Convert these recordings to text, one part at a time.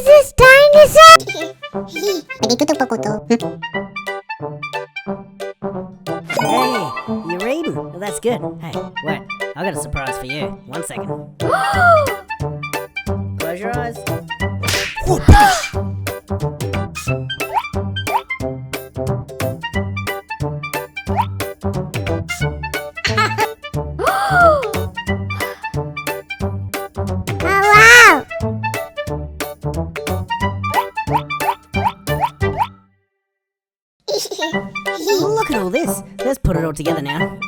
is this dinosaur? Hey, you're reading? Well, that's good. Hey, wait, I got a surprise for you. 1 second. Close your eyes. Oh, wow! Look at all this. Let's put it all together now.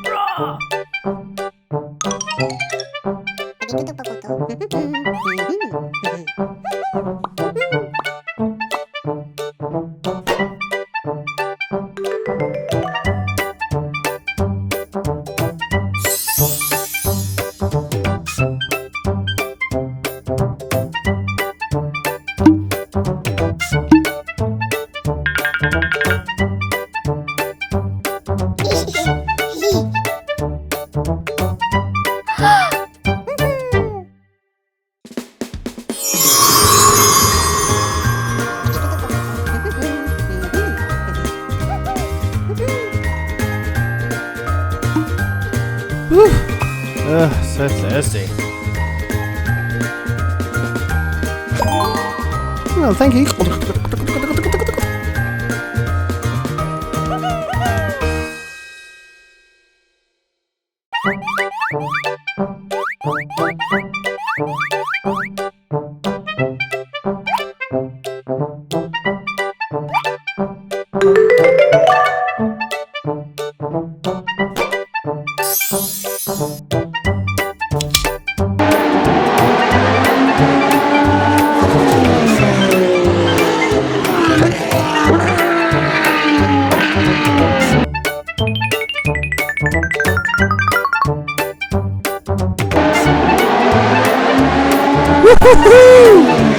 So thirsty. Oh, thank you. Woohoo!